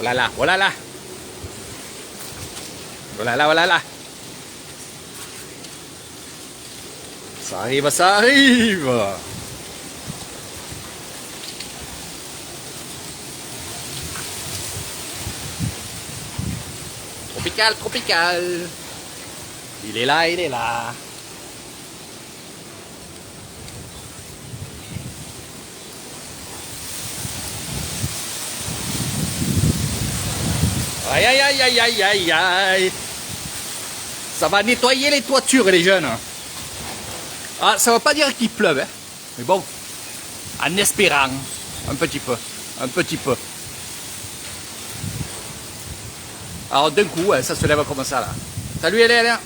là là, oh là là. Oh là là, oh là là. Ça arrive, ça arrive. Tropical, tropical. Il est là, il est là. Aïe, aïe, aïe, aïe, aïe, aïe, aïe. Ça va nettoyer les toitures, les jeunes. Ah, ça ne veut pas dire qu'il pleuve, hein. Mais bon, en espérant, un petit peu, un petit peu. Alors d'un coup, ça se lève comme ça là. Salut Hélène,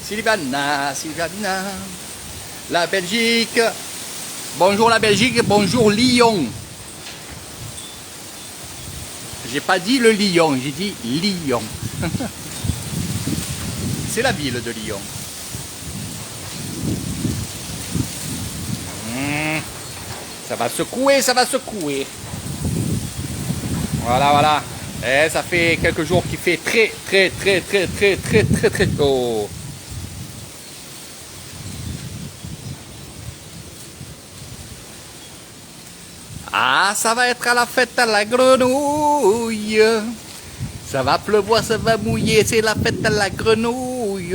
Sylvana, Sylvana, la Belgique. Bonjour la Belgique, bonjour Lyon. J'ai pas dit le Lyon, j'ai dit Lyon. C'est la ville de Lyon. Ça va secouer, ça va secouer. Voilà, voilà. Et ça fait quelques jours qu'il fait très chaud. Ah, ça va être à la fête à la grenouille. Ça va pleuvoir, ça va mouiller, c'est la fête à la grenouille.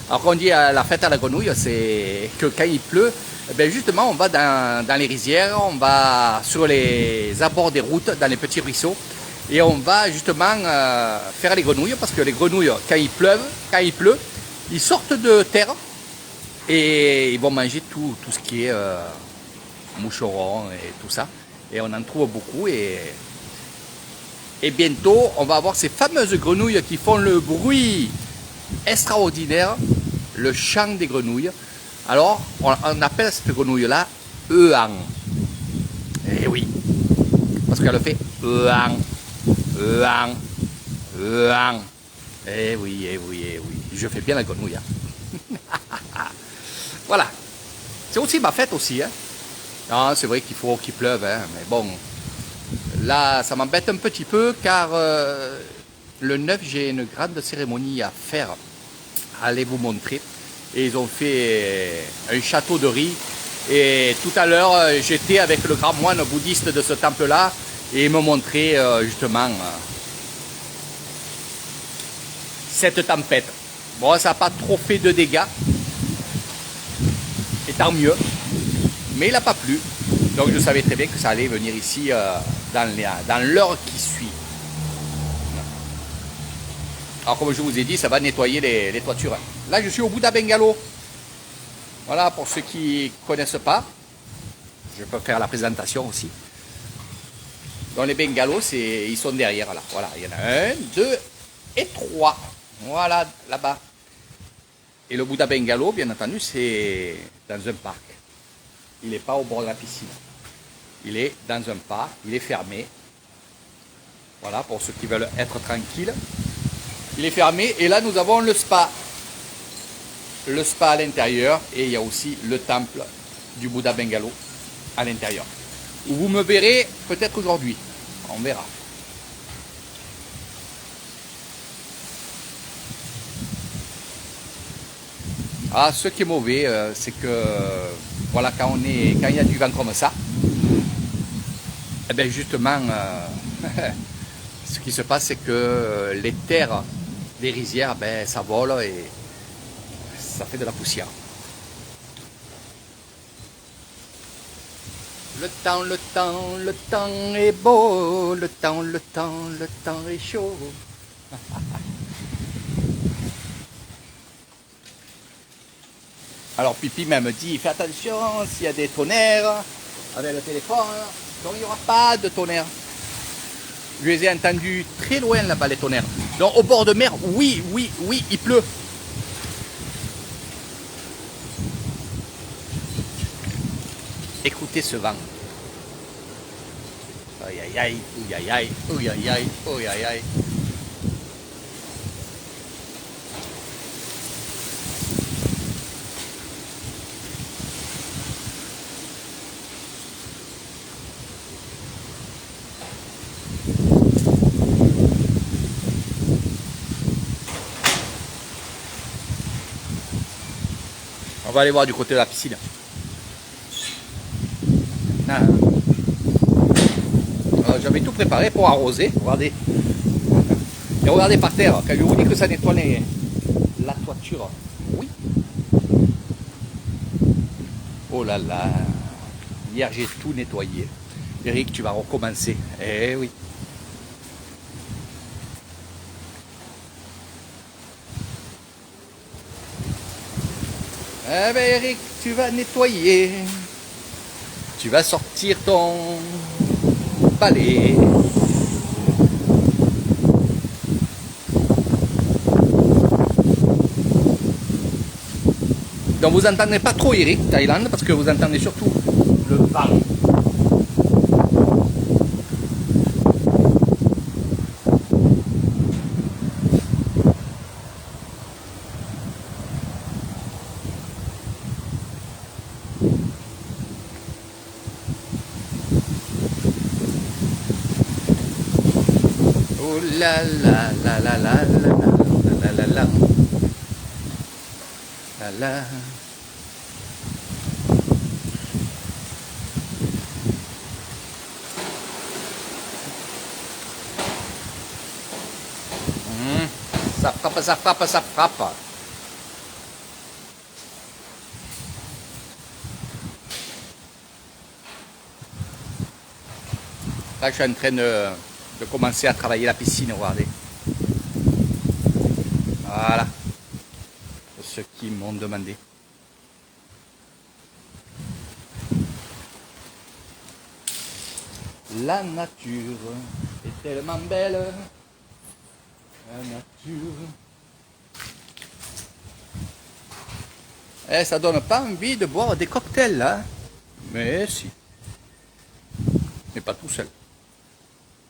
Alors quand on dit la fête à la grenouille, c'est que quand il pleut, ben justement on va dans les rizières, on va sur les abords des routes, dans les petits ruisseaux, et on va justement faire les grenouilles, parce que les grenouilles, quand il pleut, ils sortent de terre et ils vont manger tout ce qui est moucherons et tout ça. Et on en trouve beaucoup et bientôt on va avoir ces fameuses grenouilles qui font le bruit extraordinaire, le chant des grenouilles. Alors on appelle cette grenouille là Euan. Et oui, parce qu'elle fait Euan, Euan, Euan. Eh oui, eh oui, eh oui. Je fais bien la grenouille. Hein. Voilà. C'est aussi ma fête aussi. Hein. Non, c'est vrai qu'il faut qu'il pleuve, hein, mais bon. Là, ça m'embête un petit peu car le 9, j'ai une grande cérémonie à faire. Allez vous montrer. Et ils ont fait un château de riz. Et tout à l'heure, j'étais avec le grand moine bouddhiste de ce temple-là et il me montrait justement cette tempête. Bon, ça n'a pas trop fait de dégâts. Et tant mieux. Mais il n'a pas plu. Donc je savais très bien que ça allait venir ici dans l'heure qui suit. Alors comme je vous ai dit, ça va nettoyer les toitures. Là je suis au Buddha Bungalow. Voilà, pour ceux qui ne connaissent pas. Je peux faire la présentation aussi. Donc les bungalows, ils sont derrière là. Voilà, il y en a 1, 2 et 3. Voilà, là-bas. Et le Buddha Bungalow, bien entendu, c'est dans un parc. Il n'est pas au bord de la piscine. Il est dans un parc, il est fermé. Voilà, pour ceux qui veulent être tranquilles. Il est fermé et là nous avons le spa. Le spa à l'intérieur et il y a aussi le temple du Buddha Bungalow à l'intérieur. Où vous me verrez peut-être aujourd'hui. On verra. Ah, ce qui est mauvais, c'est que voilà, quand il y a du vent comme ça, eh bien justement, ce qui se passe, c'est que les terres des rizières, ben, ça vole et ça fait de la poussière. Le temps est beau, le temps est chaud. Alors Pipi même dit, fais attention s'il y a des tonnerres avec le téléphone, donc il n'y aura pas de tonnerre. Je les ai entendus très loin là-bas les tonnerres. Donc au bord de mer, oui, il pleut. Écoutez ce vent. Aïe aïe aïe, ouïe aïe aïe, ouïe aïe aïe, ouïe aïe aïe. va aller voir du côté de la piscine. Ah. J'avais tout préparé pour arroser, regardez. Et regardez par terre, quand je vous dis que ça nettoie la toiture. Oui. Oh là là. Hier j'ai tout nettoyé. Eric, tu vas recommencer. Eh oui. Eh ben Eric, tu vas nettoyer. Tu vas sortir ton balai. Donc vous n'entendrez pas trop Eric, Thaïlande, parce que vous entendez surtout le vent. Oh la la la la la la la la la la la. Ça frappe, ça frappe, ça frappe. Là, je suis en train de commencer à travailler la piscine, regardez. Voilà. Pour ceux qui m'ont demandé. La nature est tellement belle. La nature. Eh, ça donne pas envie de boire des cocktails là. Mais si. Mais pas tout seul.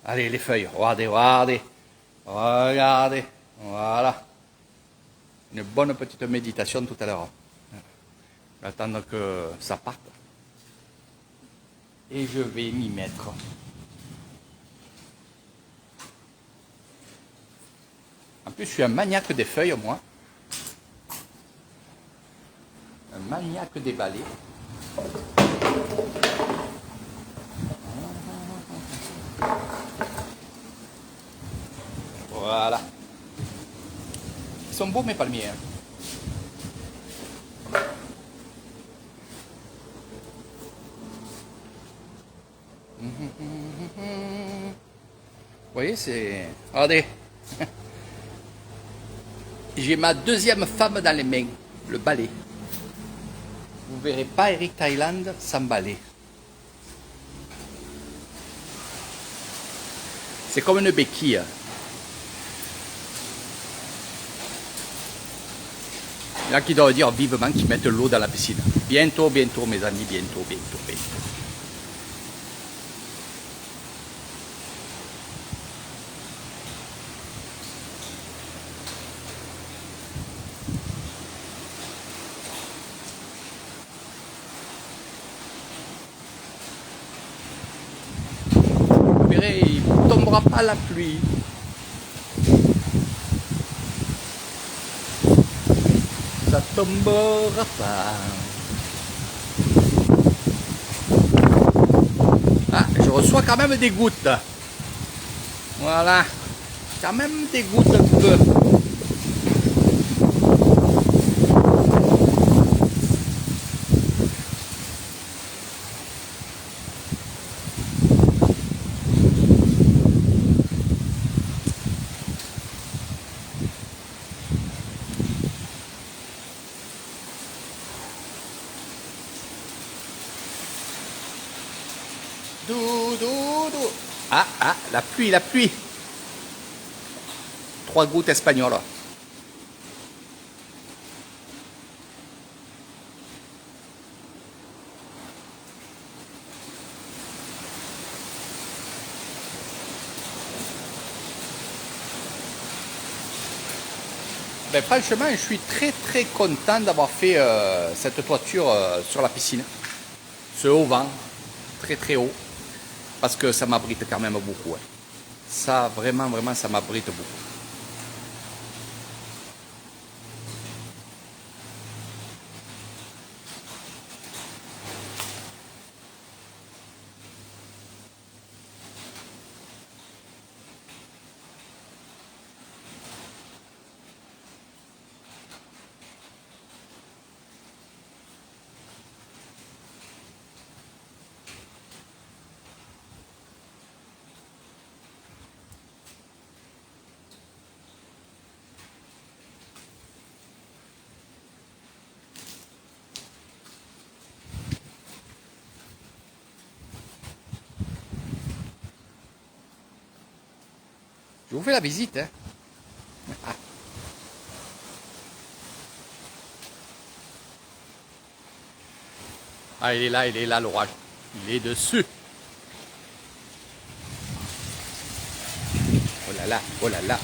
Allez, les feuilles, regardez, regardez. Regardez. Voilà. Une bonne petite méditation tout à l'heure. Je vais attendre que ça parte. Et je vais m'y mettre. En plus, je suis un maniaque des feuilles, moi. Un maniaque des balais. Voilà. Ils sont beaux mes palmiers. Vous voyez, c'est... Regardez. J'ai ma deuxième femme dans les mains, le balai. Vous verrez pas Eric Thaïlande sans balai. C'est comme une béquille. Il y en a qui doivent dire vivement qu'ils mettent l'eau dans la piscine. Bientôt, bientôt mes amis, bientôt, bientôt, bientôt. Vous verrez, il ne tombera pas la pluie. Ça tombera pas. Ah, je reçois quand même des gouttes. Voilà. Quand même des gouttes un peu. Doudou. Ah, ah, la pluie, la pluie. 3 gouttes espagnoles. Ben, franchement, je suis très content d'avoir fait cette toiture sur la piscine. Ce haut vent, très haut. Parce que ça m'abrite quand même beaucoup. Ouais. Ça, vraiment, ça m'abrite beaucoup. Je vous fais la visite. Hein. Ah, il est là l'orage. Il est dessus. Oh là là, oh là là.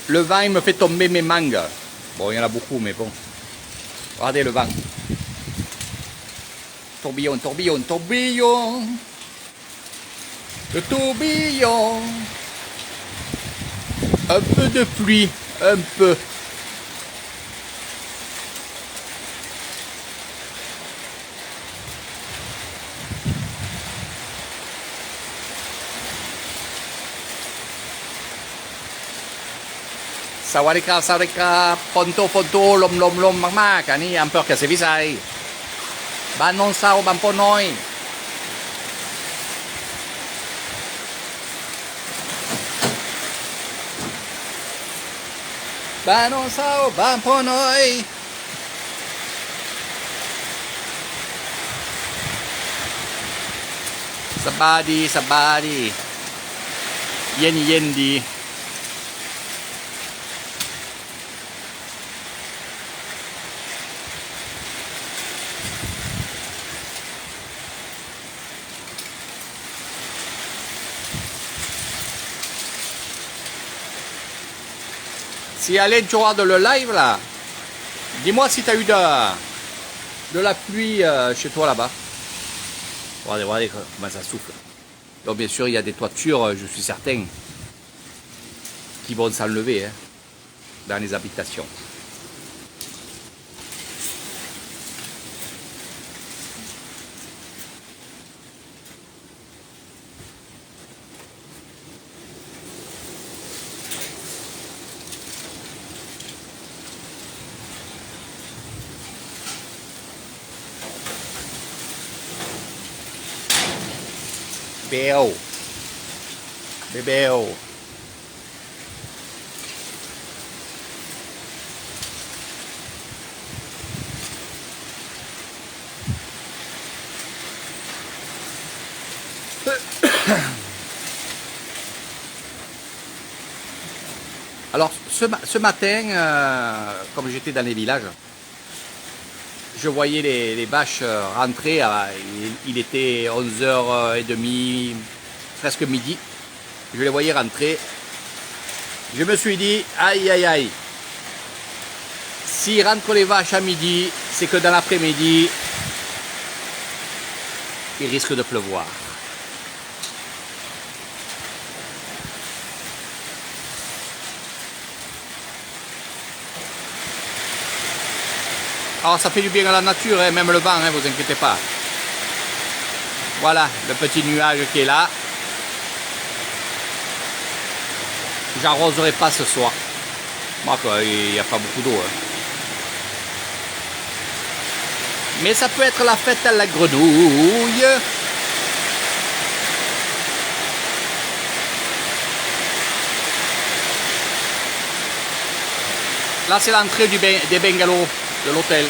Le vent, il me fait tomber mes mangues. Bon, il y en a beaucoup, mais bon. Regardez le vent. Tourbillon, tourbillon, tourbillon. Le tourbillon. Un peu de pluie, un peu. Sawadika, ponto, ponto, lom, lom, lom, mากๆอันนี้อำเภอกเกษตรวิสัยบ้านโนนเศร้าบ้านโพน้อยบ้านโนนเศร้าบ้านโพน้อยสบายดีสบายดีเย็นเย็นดีSi Alain, tu regardes le live là, dis-moi si tu as eu de la pluie chez toi là-bas. Regardez, regardez comment ça souffle. Donc bien sûr, il y a des toitures, je suis certain, qui vont s'enlever hein, dans les habitations. Bébé. Bébé. Alors ce matin, comme j'étais dans les villages, je voyais les vaches rentrer, il était 11h30, presque midi, je les voyais rentrer. Je me suis dit, aïe aïe aïe, s'ils rentrent les vaches à midi, c'est que dans l'après-midi, il risque de pleuvoir. Alors ça fait du bien à la nature, hein, même le vent, hein, vous inquiétez pas. Voilà, le petit nuage qui est là. J'arroserai pas ce soir. Moi, il n'y a pas beaucoup d'eau. Hein. Mais ça peut être la fête à la grenouille. Là, c'est l'entrée des bungalows de l'hôtel.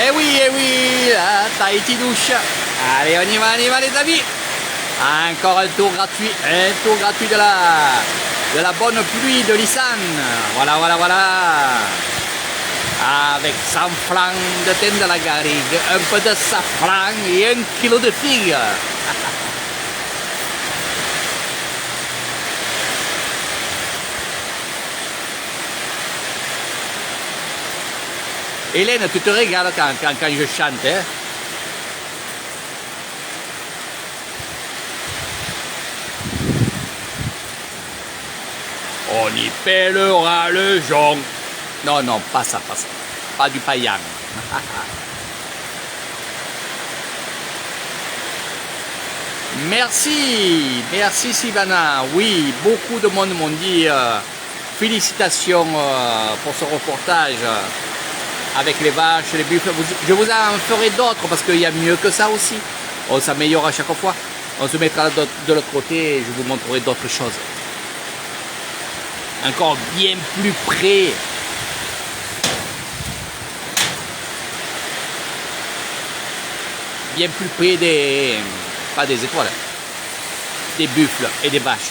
Eh oui, la Tahiti douche. Allez, on y va les amis. Encore un tour gratuit de de la bonne pluie de Lissane. Voilà, voilà, voilà. Avec 100 francs de thym de la garrigue, un peu de safran et 1 kilo de figues. Hélène, tu te régales quand je chante, hein? On y pèlera le jonc. Non, non, pas ça, pas ça. Pas du paillan. Merci, merci Sylvana. Oui, beaucoup de monde m'ont dit félicitations pour ce reportage avec les vaches, les buffles. Je vous en ferai d'autres parce qu'il y a mieux que ça aussi. On s'améliore à chaque fois. On se mettra de l'autre côté et je vous montrerai d'autres choses. Encore bien plus près. Bien plus près des... pas des étoiles. Des buffles et des vaches.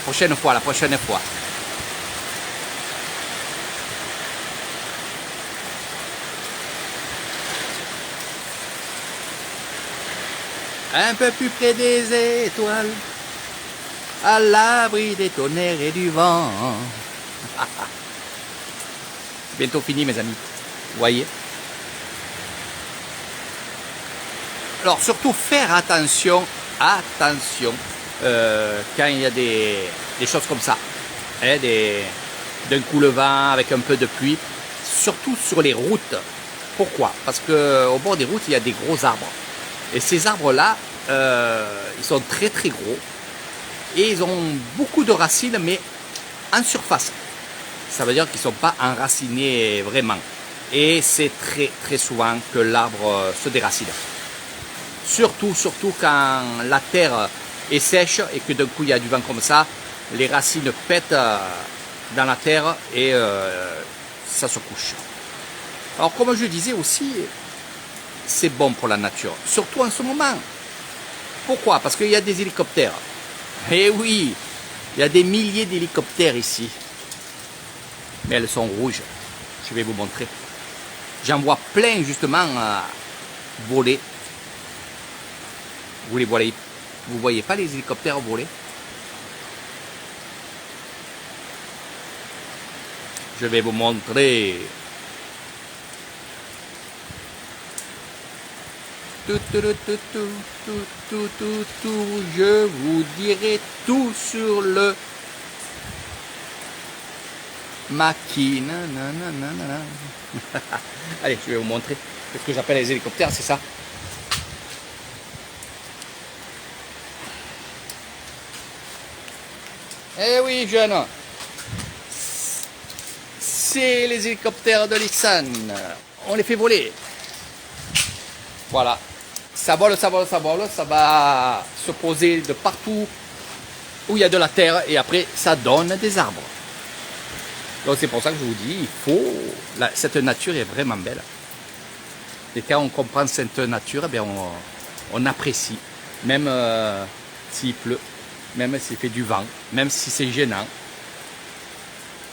La prochaine fois. Un peu plus près des étoiles, à l'abri des tonnerres et du vent. Bientôt fini mes amis, vous voyez. Alors surtout faire attention, quand il y a des choses comme ça, hein, d'un coup le vent avec un peu de pluie, surtout sur les routes. Pourquoi? Parce qu'au bord des routes, il y a des gros arbres. Et ces arbres-là, ils sont très très gros et ils ont beaucoup de racines, mais en surface. Ça veut dire qu'ils ne sont pas enracinés vraiment. Et c'est très très souvent que l'arbre se déracine. Surtout quand la terre est sèche et que d'un coup il y a du vent comme ça, les racines pètent dans la terre et ça se couche. Alors comme je disais aussi, c'est bon pour la nature, surtout en ce moment. Pourquoi? Parce qu'il y a des hélicoptères. Eh oui, il y a des milliers d'hélicoptères ici. Mais elles sont rouges. Je vais vous montrer. J'en vois plein justement voler. Vous les voyez? Vous voyez pas les hélicoptères voler? Je vais vous montrer. Je vous dirai tout sur le maquis. Allez, je vais vous montrer ce que j'appelle les hélicoptères, c'est ça. Eh oui, jeune, c'est les hélicoptères de Lissane. On les fait voler. Voilà. Ça vole, ça vole, ça vole, ça va se poser de partout où il y a de la terre et après ça donne des arbres. Donc c'est pour ça que je vous dis, il faut... cette nature est vraiment belle. Et quand on comprend cette nature, eh bien on apprécie. Même s'il pleut, même s'il fait du vent, même si c'est gênant,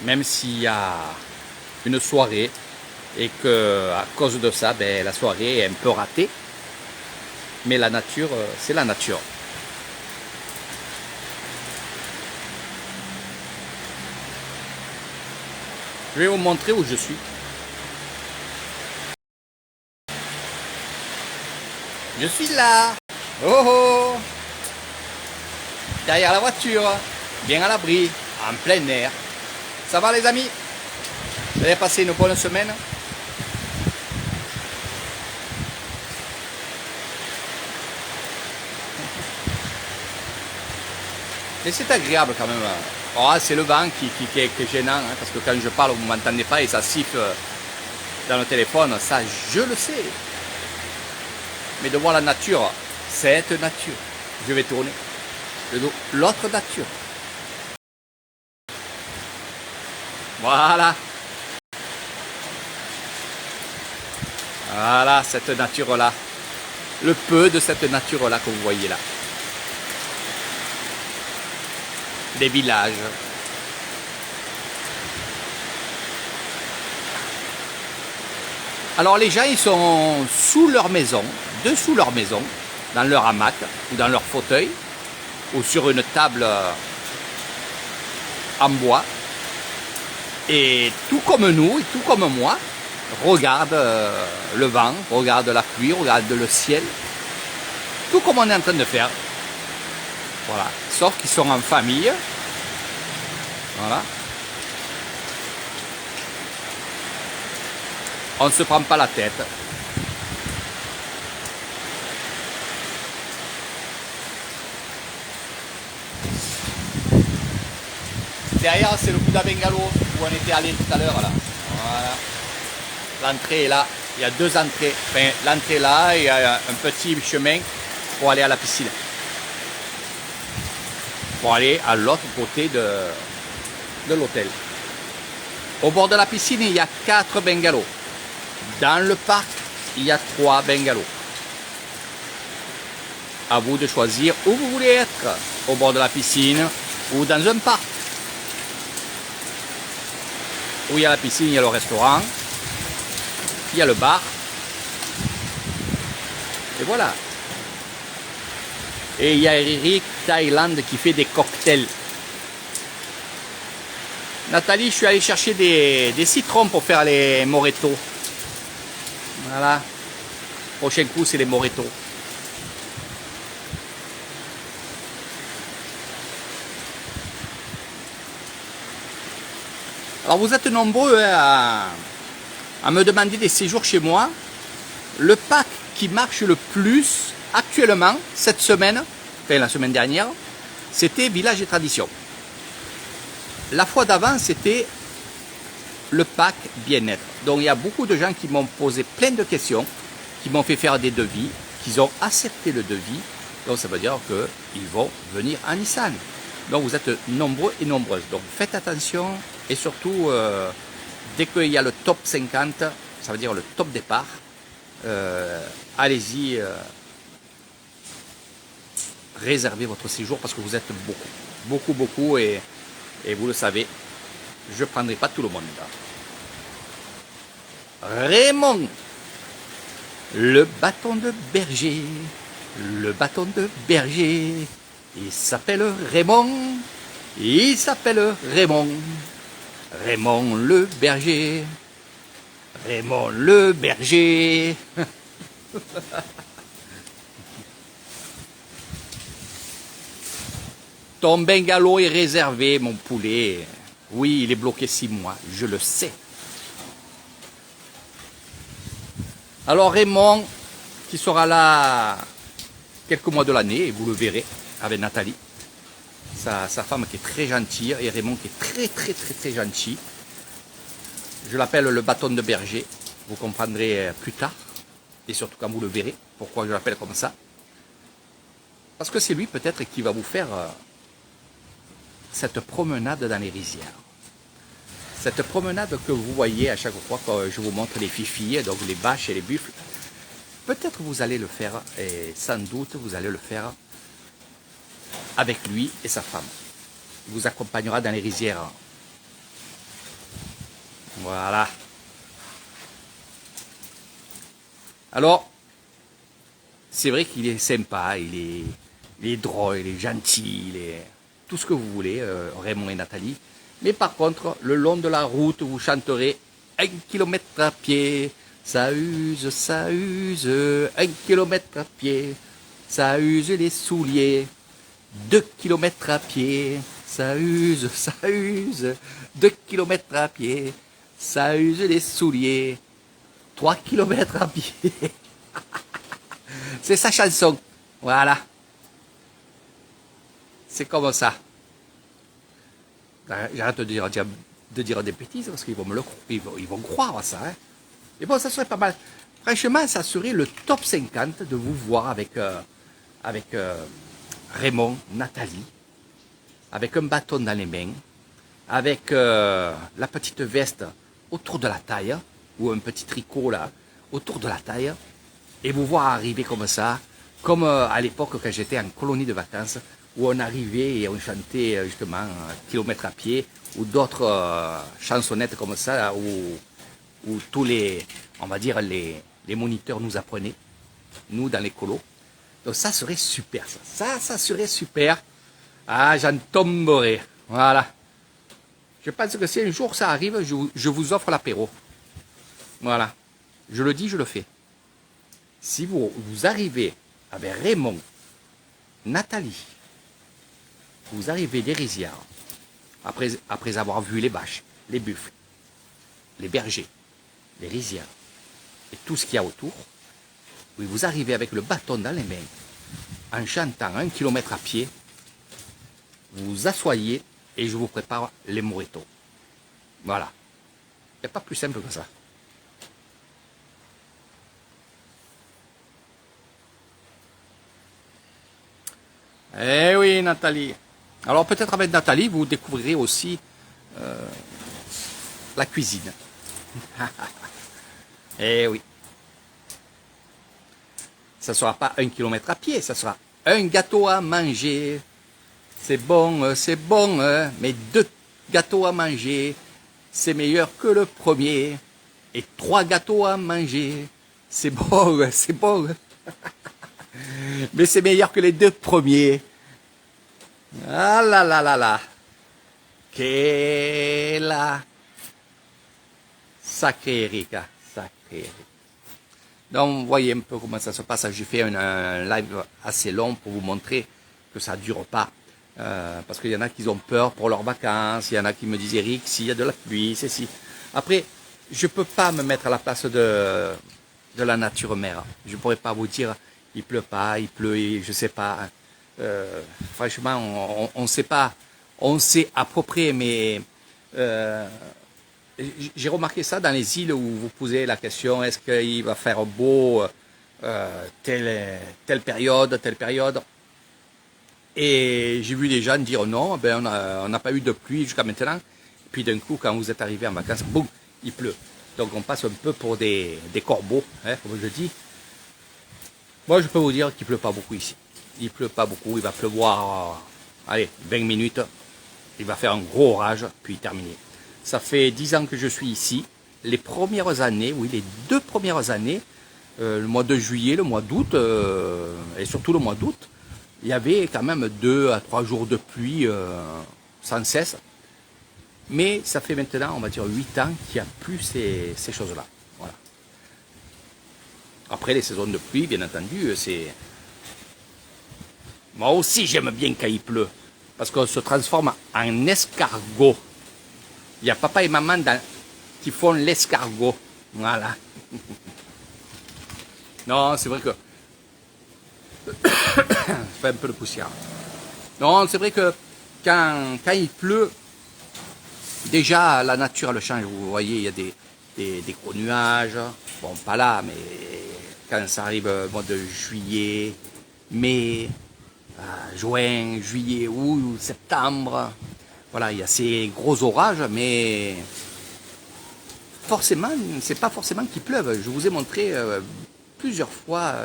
même s'il y a une soirée et que à cause de ça, ben, la soirée est un peu ratée. Mais la nature, c'est la nature. Je vais vous montrer où je suis. Je suis là. Oh oh. Derrière la voiture, bien à l'abri, en plein air. Ça va les amis? Vous avez passé une bonne semaine? Mais c'est agréable quand même. Oh, c'est le vent qui est gênant, hein, parce que quand je parle, vous ne m'entendez pas et ça siffle dans le téléphone, ça je le sais. Mais de voir la nature, cette nature, je vais tourner, l'autre nature. Voilà. Voilà cette nature-là. Le peu de cette nature-là que vous voyez là. Des villages, Alors les gens, ils sont sous leur maison, dessous leur maison, dans leur hamac ou dans leur fauteuil, ou sur une table en bois. Et tout comme nous, et tout comme moi, regardent le vent, regardent la pluie, regardent le ciel. Tout comme on est en train de faire. Voilà. Sauf qu'ils sont en famille. Voilà. On ne se prend pas la tête. Derrière, c'est le Bouddha Bungalow où on était allé tout à l'heure. Là. Voilà. L'entrée est là. Il y a deux entrées. Enfin, l'entrée là, et il y a un petit chemin pour aller à la piscine. Pour aller à l'autre côté de l'hôtel. Au bord de la piscine, il y a 4 bungalows. Dans le parc, il y a 3 bungalows. À vous de choisir où vous voulez être. Au bord de la piscine ou dans un parc. Où il y a la piscine, il y a le restaurant. Il y a le bar. Et voilà. Et il y a Eric Thaïlande qui fait des cocktails. Nathalie, je suis allé chercher des citrons pour faire les mojitos. Voilà. Prochain coup, c'est les mojitos. Alors vous êtes nombreux à me demander des séjours chez moi. Le pack qui marche le plus actuellement, cette semaine, enfin la semaine dernière, c'était Village et Tradition. La fois d'avant, c'était le pack bien-être. Donc il y a beaucoup de gens qui m'ont posé plein de questions, qui m'ont fait faire des devis, qui ont accepté le devis. Donc ça veut dire qu'ils vont venir en Nissan. Donc vous êtes nombreux et nombreuses. Donc faites attention et surtout, dès qu'il y a le top 50, ça veut dire le top départ, allez-y, réservez votre séjour parce que vous êtes beaucoup et vous le savez, je ne prendrai pas tout le monde. Raymond, le bâton de berger, le bâton de berger, il s'appelle Raymond, il s'appelle Raymond, Raymond le berger, Raymond le berger. Ton bungalow est réservé, mon poulet. Oui, il est bloqué 6 mois, je le sais. Alors Raymond, qui sera là quelques mois de l'année, et vous le verrez avec Nathalie, sa femme qui est très gentille, et Raymond qui est très gentil. Je l'appelle le bâton de berger, vous comprendrez plus tard, et surtout quand vous le verrez, pourquoi je l'appelle comme ça. Parce que c'est lui peut-être qui va vous faire cette promenade dans les rizières. Cette promenade que vous voyez à chaque fois que je vous montre les fifilles, donc les vaches et les buffles, peut-être vous allez le faire, et sans doute vous allez le faire avec lui et sa femme. Il vous accompagnera dans les rizières. Voilà. Alors, c'est vrai qu'il est sympa, il est drôle, il est gentil, il est tout ce que vous voulez, Raymond et Nathalie. Mais par contre, le long de la route, vous chanterez 1 kilomètre à pied. Ça use, 1 kilomètre à pied. Ça use les souliers. 2 kilomètres à pied. Ça use, 2 kilomètres à pied. Ça use les souliers. 3 kilomètres à pied. C'est sa chanson. Voilà. C'est comme ça. J'arrête de dire des bêtises parce qu'ils vont croire à ça. Hein. Et bon, ça serait pas mal. Franchement, ça serait le top 50 de vous voir avec Raymond, Nathalie, avec un bâton dans les mains, avec la petite veste autour de la taille, ou un petit tricot là, autour de la taille, et vous voir arriver comme ça, comme à l'époque quand j'étais en colonie de vacances, où on arrivait et on chantait justement kilomètre à pied, ou d'autres chansonnettes comme ça, où où tous les, on va dire, les moniteurs nous apprenaient, nous dans les colos. Donc ça serait super, ça serait super. Ah, j'en tomberai. Voilà. Je pense que si un jour ça arrive, je vous offre l'apéro. Voilà. Je le dis, je le fais. Si vous arrivez avec Raymond, Nathalie, vous arrivez des rizières, après avoir vu les vaches, les buffles, les bergers, les rizières et tout ce qu'il y a autour, oui, vous arrivez avec le bâton dans les mains, en chantant 1 kilomètre à pied, vous vous asseyez et je vous prépare les mojitos. Voilà. Il n'y a pas plus simple que ça. Eh oui, Nathalie. Alors peut-être avec Nathalie, vous découvrirez aussi la cuisine. Eh oui. Ça ne sera pas 1 kilomètre à pied, ça sera un gâteau à manger. C'est bon, mais 2 gâteaux à manger, c'est meilleur que le premier. Et 3 gâteaux à manger, c'est bon, c'est bon. Mais c'est meilleur que les 2 premiers. Ah là là là là. Quelle sacré Erika, sacré Erika. Donc, vous voyez un peu comment ça se passe. J'ai fait un live assez long pour vous montrer que ça ne dure pas. Parce qu'il y en a qui ont peur pour leurs vacances. Il y en a qui me disent, Eric, s'il y a de la pluie, c'est si. Après, je ne peux pas me mettre à la place de la nature mère. Je ne pourrais pas vous dire, il pleut pas, il pleut, je ne sais pas. Franchement, on ne sait pas. On sait à peu près, mais j'ai remarqué ça dans les îles où vous posez la question, est-ce qu'il va faire beau telle période, telle période. Et j'ai vu des gens dire non, ben on n'a pas eu de pluie jusqu'à maintenant. Puis d'un coup, quand vous êtes arrivé en vacances, boum, il pleut. Donc on passe un peu pour des corbeaux, hein, comme je dis. Moi, je peux vous dire qu'il ne pleut pas beaucoup ici. Il ne pleut pas beaucoup, il va pleuvoir, allez, 20 minutes. Il va faire un gros orage, puis terminé. Ça fait 10 ans que je suis ici. Les premières années, oui, les 2 premières années, le mois de juillet, le mois d'août, et surtout le mois d'août, il y avait quand même 2 à 3 jours de pluie sans cesse. Mais ça fait maintenant, on va dire 8 ans qu'il n'y a plus ces choses-là. Voilà. Après les saisons de pluie, bien entendu, c'est... Moi aussi j'aime bien quand il pleut, parce qu'on se transforme en escargot. Il y a papa et maman qui font l'escargot. Voilà. Non, c'est vrai que... ça fait un peu de poussière. Non, c'est vrai que quand il pleut, déjà la nature elle change. Vous voyez, il y a des gros nuages. Bon, pas là, mais quand ça arrive au mois de juillet, mai, juin, juillet, août, septembre. Voilà, il y a ces gros orages, mais forcément, c'est pas forcément qu'il pleuve. Je vous ai montré plusieurs fois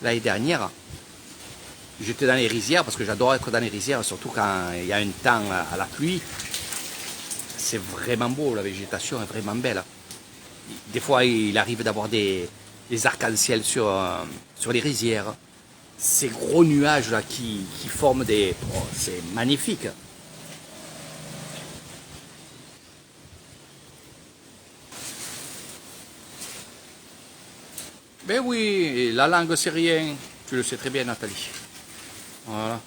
l'année dernière. J'étais dans les rizières, parce que j'adore être dans les rizières, surtout quand il y a un temps à la pluie. C'est vraiment beau, la végétation est vraiment belle. Des fois, il arrive d'avoir des arcs-en-ciel sur les rizières. Ces gros nuages là qui forment des... Oh, c'est magnifique. Ben oui, la langue c'est rien. Tu le sais très bien, Nathalie. Voilà.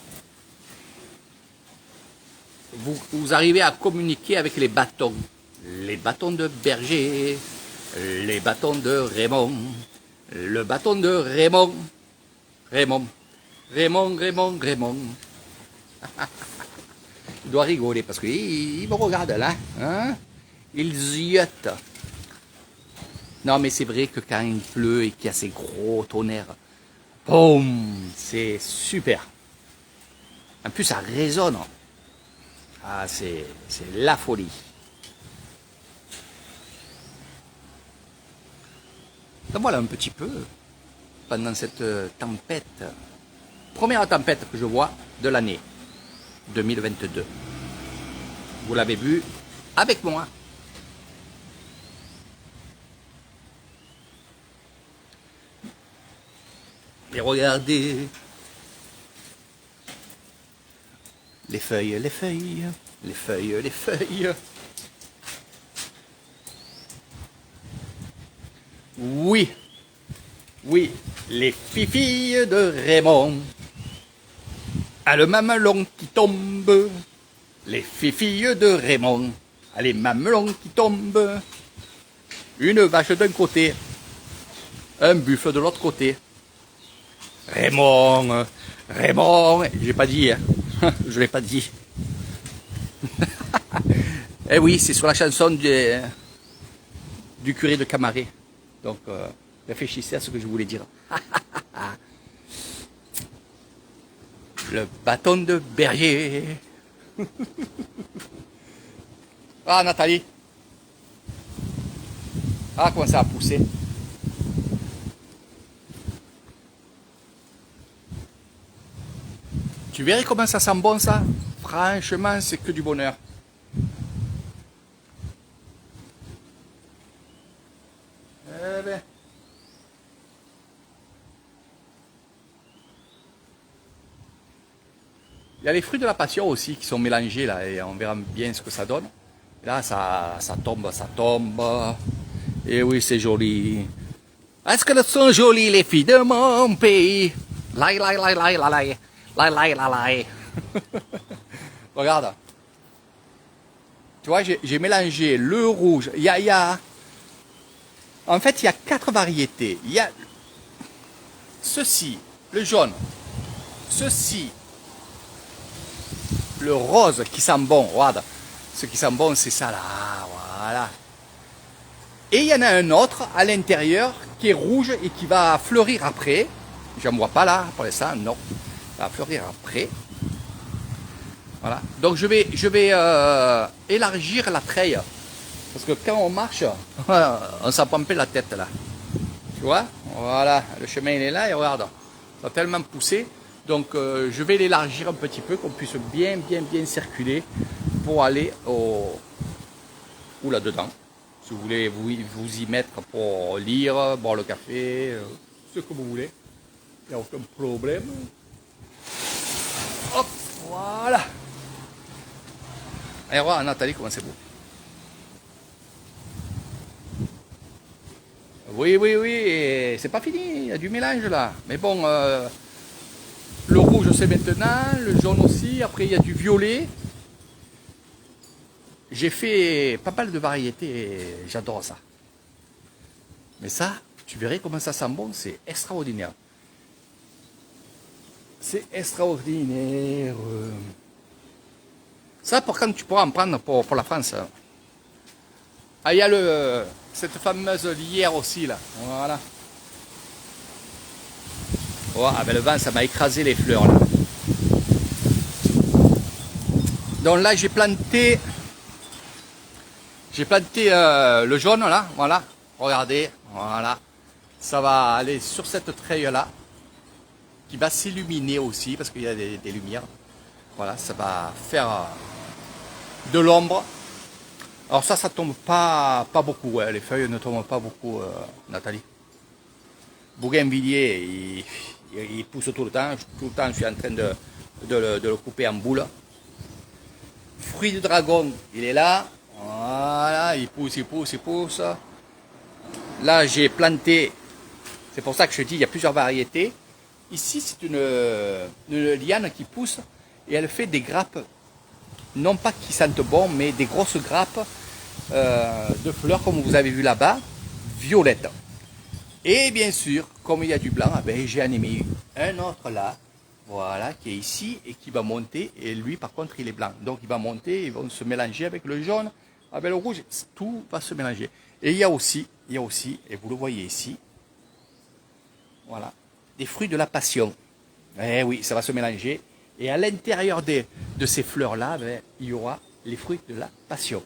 Vous arrivez à communiquer avec les bâtons. Les bâtons de berger, les bâtons de Raymond, le bâton de Raymond. Raymond. Il doit rigoler parce qu'il me regarde là. Hein? Il ziote. Non, mais c'est vrai que quand il pleut et qu'il y a ces gros tonnerres, boum, c'est super. En plus, ça résonne. Ah, c'est la folie. Donc voilà un petit peu, pendant cette tempête, première tempête que je vois de l'année 2022. Vous l'avez vu avec moi. Et regardez. Les feuilles, les feuilles, les feuilles, les feuilles. Oui, oui, les fifilles de Raymond. Ah, le mamelon qui tombe. Les fifilles de Raymond. Ah, les mamelons qui tombent. Une vache d'un côté. Un buffle de l'autre côté. Raymond, Raymond. J'ai pas dit, hein. Je l'ai pas dit. Eh oui, c'est sur la chanson du curé de Camaret. Donc, réfléchissez à ce que je voulais dire. Le bâton de berger. Ah, Nathalie. Ah, comment ça a poussé. Tu verrais comment ça sent bon, ça. Franchement, c'est que du bonheur. Eh ben. Il y a les fruits de la passion aussi qui sont mélangés là et on verra bien ce que ça donne. Et là, ça tombe, ça tombe. Et oui, c'est joli. Est-ce qu'elles sont jolies les filles de mon pays? Lai, lai, lai, lai, lai, lai. Lai, lai, lai, lai. Regarde. Tu vois, j'ai mélangé le rouge. En fait, il y a 4 variétés. Il y a ceci, le jaune. Ceci, le rose qui sent bon. Regarde. Ce qui sent bon, c'est ça là. Voilà. Et il y en a un autre à l'intérieur qui est rouge et qui va fleurir après. J'en vois pas là pour l'instant, non. Ça va fleurir après. Voilà. Donc je vais élargir la treille. Parce que quand on marche, on s'en prend la tête là. Tu vois? Voilà, le chemin il est là et regarde. Ça a tellement poussé. Donc je vais l'élargir un petit peu, qu'on puisse bien circuler pour aller ou là-dedans. Si vous voulez vous y mettre pour lire, boire le café, ce que vous voulez. Il n'y a aucun problème. Hop, voilà. Et voilà, Nathalie, comment c'est beau. Oui, c'est pas fini, il y a du mélange là. Mais bon, le rouge c'est maintenant, le jaune aussi, après il y a du violet. J'ai fait pas mal de variétés et j'adore ça. Mais ça, tu verrais comment ça sent bon, c'est extraordinaire. C'est extraordinaire. Ça, par contre, tu pourras en prendre pour la France. Ah, il y a cette fameuse lierre aussi, là. Voilà. Oh, avec le vent, ça m'a écrasé les fleurs, là. Donc là, j'ai planté le jaune, là. Voilà. Regardez. Voilà. Ça va aller sur cette treille-là, qui va s'illuminer aussi, parce qu'il y a des lumières. Voilà, ça va faire de l'ombre. Alors ça tombe pas beaucoup, ouais. Les feuilles ne tombent pas beaucoup, Nathalie. Bougainvilliers, il pousse tout le temps. Tout le temps, je suis en train de le couper en boule. Fruit de dragon, il est là. Voilà, il pousse. Là, j'ai planté. C'est pour ça que je dis, il y a plusieurs variétés. Ici, c'est une liane qui pousse et elle fait des grappes, non pas qui sentent bon, mais des grosses grappes de fleurs, comme vous avez vu là-bas, violettes. Et bien sûr, comme il y a du blanc, ben, j'ai animé un autre là, voilà, qui est ici et qui va monter. Et lui, par contre, il est blanc. Donc, il va monter, ils vont se mélanger avec le jaune, avec le rouge, tout va se mélanger. Et il y a aussi, et vous le voyez ici, voilà, des fruits de la passion. Eh oui, ça va se mélanger. Et à l'intérieur de ces fleurs-là, ben, il y aura les fruits de la passion.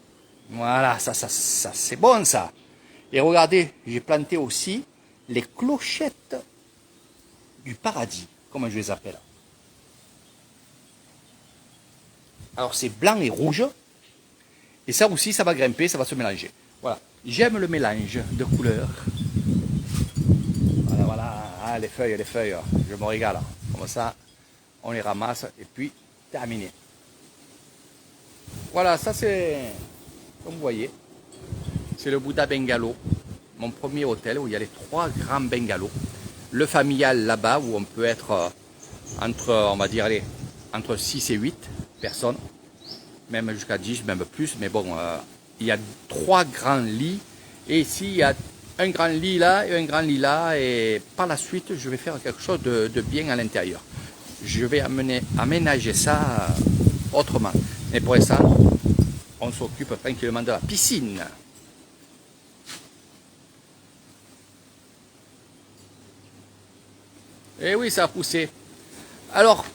Voilà, ça c'est bon ça. Et regardez, j'ai planté aussi les clochettes du paradis, comme je les appelle. Alors c'est blanc et rouge. Et ça aussi, ça va grimper, ça va se mélanger. Voilà. J'aime le mélange de couleurs. Voilà. les feuilles, je me régale. Comme ça, on les ramasse et puis terminé. Voilà, ça c'est, comme vous voyez, c'est le Bouddha Bungalow, mon premier hôtel où il y a les 3 grands bungalows. Le familial là-bas où on peut être entre, on va dire, allez, entre 6 et 8 personnes, même jusqu'à 10, même plus, mais bon, il y a 3 grands lits, et ici il y a un grand lit là et un grand lit là, et par la suite je vais faire quelque chose de bien à l'intérieur. Je vais aménager ça autrement, mais pour l'instant, on s'occupe tranquillement de la piscine. Et oui, ça a poussé. Alors,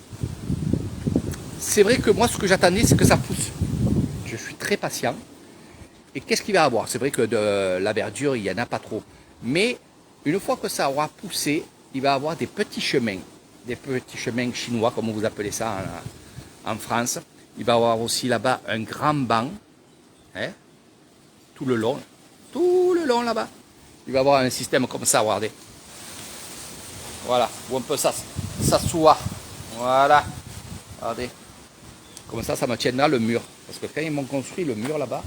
c'est vrai que moi, ce que j'attendais, c'est que ça pousse. Je suis très patient. Et qu'est-ce qu'il va y avoir? C'est vrai que de la verdure, il n'y en a pas trop. Mais une fois que ça aura poussé, il va y avoir des petits chemins. Des petits chemins chinois, comme vous appelez ça en France. Il va y avoir aussi là-bas un grand banc. Hein, tout le long là-bas. Il va y avoir un système comme ça, regardez. Voilà, où on peut s'asseoir. Voilà. Regardez. Comme ça me tiendra le mur. Parce que quand ils m'ont construit le mur là-bas,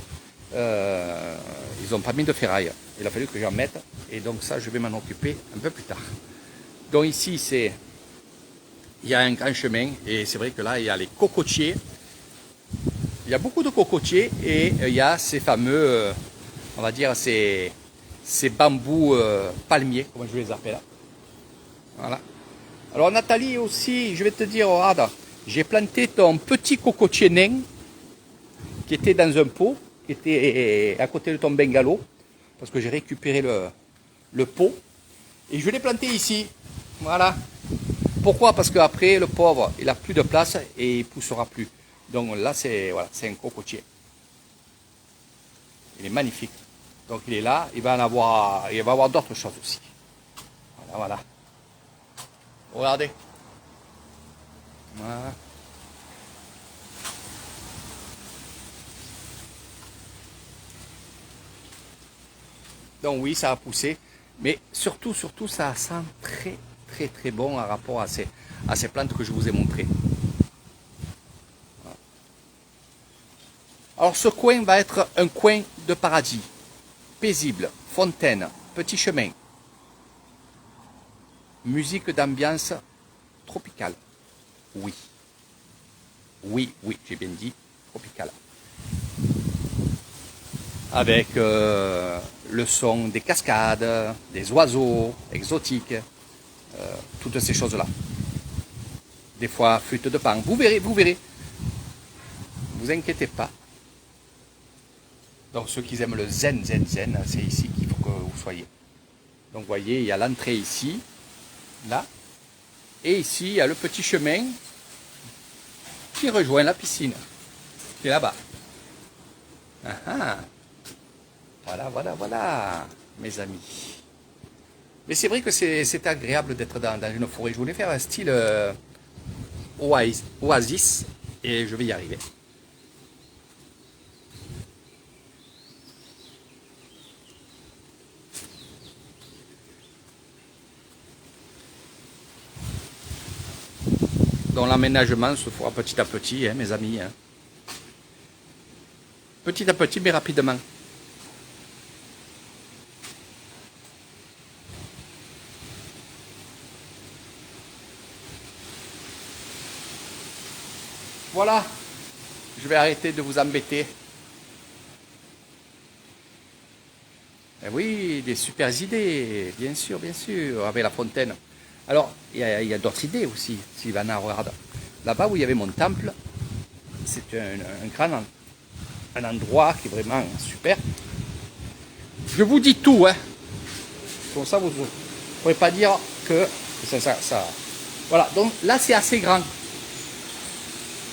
ils n'ont pas mis de ferraille. Il a fallu que j'en mette. Et donc ça, je vais m'en occuper un peu plus tard. Donc ici, il y a un grand chemin. Et c'est vrai que là, il y a les cocotiers. Il y a beaucoup de cocotiers. Et il y a ces fameux, on va dire, ces bambous palmiers, comme je les appelle. Voilà. Alors Nathalie aussi, je vais te dire, regarde, j'ai planté ton petit cocotier nain qui était dans un pot, qui était à côté de ton bungalow, parce que j'ai récupéré le pot, et je l'ai planté ici. Voilà. Pourquoi? Parce qu'après, le pauvre, il n'a plus de place et il ne poussera plus. Donc là, c'est voilà, un cocotier. Il est magnifique. Donc il est là, il va avoir d'autres choses aussi. Voilà, voilà. Regardez. Voilà. Donc oui, ça a poussé. Mais surtout, ça sent très bon en rapport à ces plantes que je vous ai montrées. Voilà. Alors ce coin va être un coin de paradis. Paisible, fontaine, petit chemin. Musique d'ambiance tropicale. Oui. Oui, j'ai bien dit tropicale. Avec le son des cascades, des oiseaux exotiques, toutes ces choses-là. Des fois, flûte de pan. Vous verrez. Vous inquiétez pas. Donc ceux qui aiment le zen, c'est ici qu'il faut que vous soyez. Donc vous voyez, il y a l'entrée ici, là. Et ici, il y a le petit chemin qui rejoint la piscine, qui est là-bas. Voilà, mes amis. Mais c'est vrai que c'est agréable d'être dans une forêt. Je voulais faire un style oasis, et je vais y arriver. Donc l'aménagement se fera petit à petit, hein, mes amis. Hein. Petit à petit, mais rapidement. Voilà, je vais arrêter de vous embêter. Eh oui, des super idées, bien sûr, avec la fontaine. Alors, il y a d'autres idées aussi, Sylvana, regarde. Là-bas où il y avait mon temple, c'est un endroit qui est vraiment super. Je vous dis tout, hein. Comme ça, vous ne pourrez pas dire que ça. Voilà, donc là, c'est assez grand.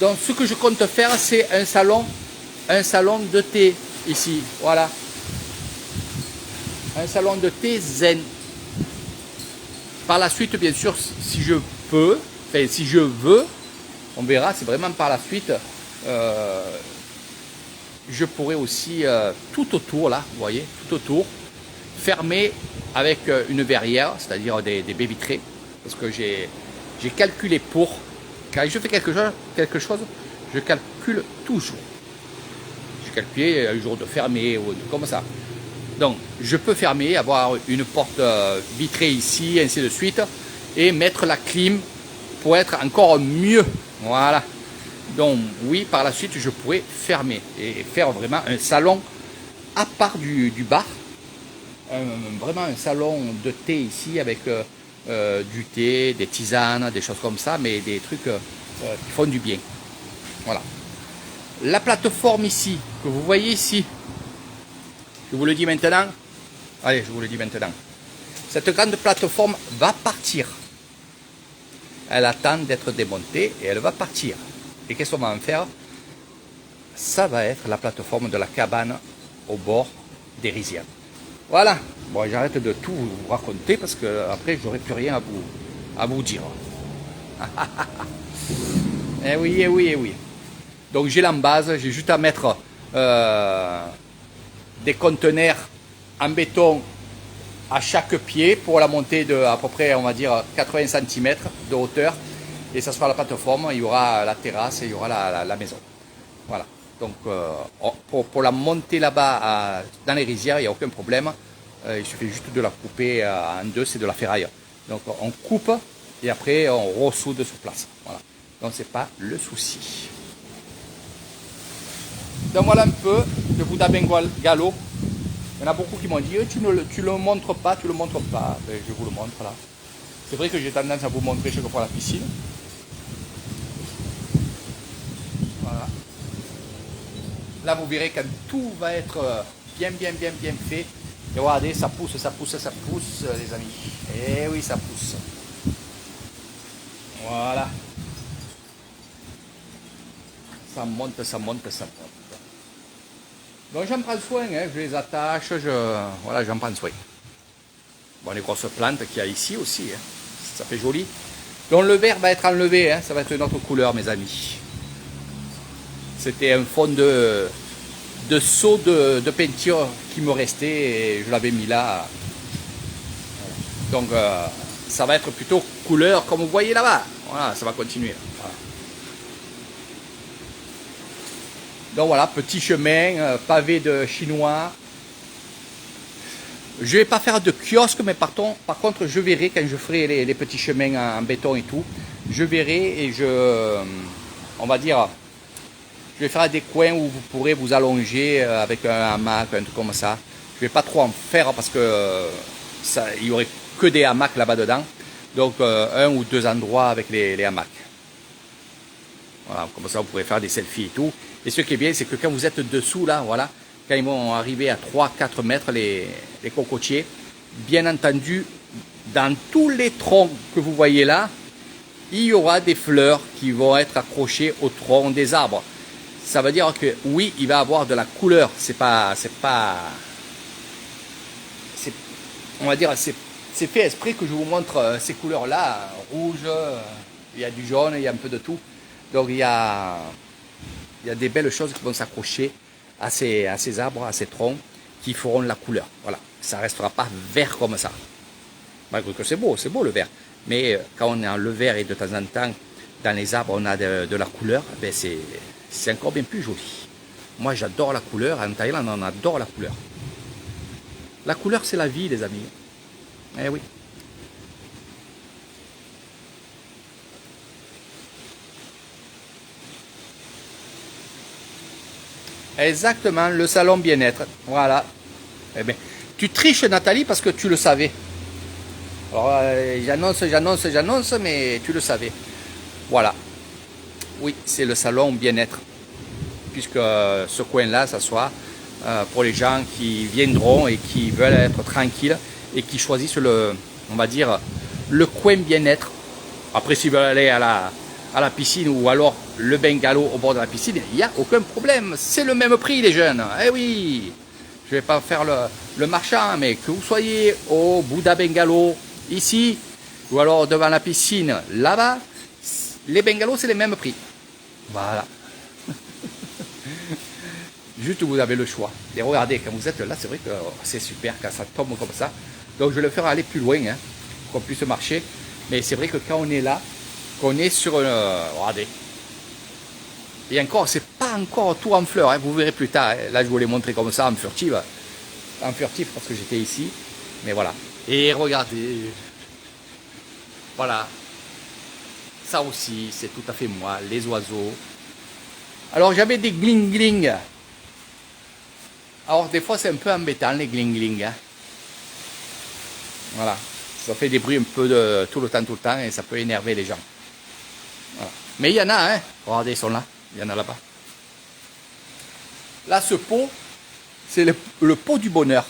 Donc, ce que je compte faire, c'est un salon de thé ici. Voilà. Un salon de thé zen. Par la suite, bien sûr, si je peux, enfin, si je veux, on verra, c'est vraiment par la suite, je pourrais aussi tout autour, là, vous voyez, tout autour, fermer avec une verrière, c'est-à-dire des baies vitrées. parce que j'ai calculé pour. Quand je fais quelque chose, je calcule toujours. J'ai calculé un jour de fermer ou comme ça. Donc, je peux fermer, avoir une porte vitrée ici, ainsi de suite, et mettre la clim pour être encore mieux. Voilà. Donc, oui, par la suite, je pourrais fermer et faire vraiment un salon à part du bar. Vraiment un salon de thé ici avec du thé, des tisanes, des choses comme ça, mais des trucs qui font du bien. Voilà. La plateforme ici, que vous voyez ici, je vous le dis maintenant. Allez, je vous le dis maintenant. Cette grande plateforme va partir. Elle attend d'être démontée et elle va partir. Et qu'est-ce qu'on va en faire? Ça va être la plateforme de la cabane au bord des rizières. Voilà. Bon, j'arrête de tout vous raconter parce que après, j'aurai plus rien à vous dire. Eh oui, eh oui, eh oui. Donc j'ai l'embase, j'ai juste à mettre des conteneurs en béton à chaque pied pour la montée de à peu près, on va dire, 80 cm de hauteur. Et ça sera la plateforme, il y aura la terrasse et il y aura la maison. Voilà. Donc pour la montée là-bas dans les rizières, il n'y a aucun problème. Il suffit juste de la couper en deux, c'est de la ferraille. Donc on coupe et après on ressoude sur place. Voilà. Donc c'est pas le souci. Donc voilà un peu le Bouddha Bengalo. Il y en a beaucoup qui m'ont dit tu le montres pas, tu le montres pas. Ben, je vous le montre là. C'est vrai que j'ai tendance à vous montrer chaque fois la piscine. Voilà. Là vous verrez quand tout va être bien fait. Et regardez, ça pousse les amis. Eh oui, ça pousse. Voilà. Ça monte. Donc j'en prends soin, hein, je les attache, voilà, j'en prends soin. Bon, les grosses plantes qu'il y a ici aussi, hein, ça fait joli. Donc le vert va être enlevé, hein, ça va être une autre couleur, mes amis. C'était un fond de seau de peinture qui me restait et je l'avais mis là. Donc ça va être plutôt couleur comme vous voyez là-bas. Voilà, ça va continuer. Voilà. Donc voilà, petit chemin, pavé de chinois. Je ne vais pas faire de kiosque, mais par contre, je verrai quand je ferai les petits chemins en béton et tout. Je verrai et on va dire, je vais faire des coins où vous pourrez vous allonger avec un hamac, un truc comme ça. Je ne vais pas trop en faire parce que il n'y aurait que des hamacs là-bas dedans. Donc un ou deux endroits avec les hamacs. Voilà, comme ça vous pourrez faire des selfies et tout. Et ce qui est bien, c'est que quand vous êtes dessous là, voilà, quand ils vont arriver à 3-4 mètres les cocotiers, bien entendu, dans tous les troncs que vous voyez là, il y aura des fleurs qui vont être accrochées au tronc des arbres. Ça veut dire que oui, il va avoir de la couleur. On va dire, c'est fait exprès que je vous montre ces couleurs-là, rouge, il y a du jaune, il y a un peu de tout. Donc il y a des belles choses qui vont s'accrocher à ces arbres, à ces troncs, qui feront la couleur. Voilà, ça ne restera pas vert comme ça. Malgré que c'est beau le vert. Mais quand on a le vert et de temps en temps, dans les arbres, on a de la couleur, ben c'est encore bien plus joli. Moi, j'adore la couleur. En Thaïlande, on adore la couleur. La couleur, c'est la vie, les amis. Eh oui. Exactement, le salon bien-être. Voilà. Eh bien, tu triches, Nathalie, parce que tu le savais. Alors, j'annonce, mais tu le savais. Voilà. Oui, c'est le salon bien-être. Puisque ce coin-là, ça soit pour les gens qui viendront et qui veulent être tranquilles et qui choisissent on va dire, le coin bien-être. Après, s'ils veulent aller à la piscine ou alors le bungalow au bord de la piscine, il n'y a aucun problème. C'est le même prix, les jeunes. Eh oui, je ne vais pas faire le marchand, mais que vous soyez au Bouddha Bungalow, ici, ou alors devant la piscine, là-bas, les bungalows, c'est les mêmes prix. Voilà. Juste, vous avez le choix. Et regardez, quand vous êtes là, c'est vrai que c'est super quand ça tombe comme ça. Donc, je vais le faire aller plus loin, hein, qu'on puisse marcher. Mais c'est vrai que quand on est là, qu'on est sur... regardez. Et encore, c'est pas encore tout en fleurs, hein, vous verrez plus tard. Hein. Là, je vous l'ai montré comme ça, en furtif. En furtif, parce que j'étais ici. Mais voilà. Et regardez. Voilà. Ça aussi, c'est tout à fait moi, les oiseaux. Alors, j'avais des gling-gling. Alors, des fois, c'est un peu embêtant, les gling-gling. Hein. Voilà. Ça fait des bruits un peu de tout le temps, et ça peut énerver les gens. Voilà. Mais il y en a, hein. Regardez, ils sont là. Il y en a là-bas. Là, ce pot, c'est le pot du bonheur.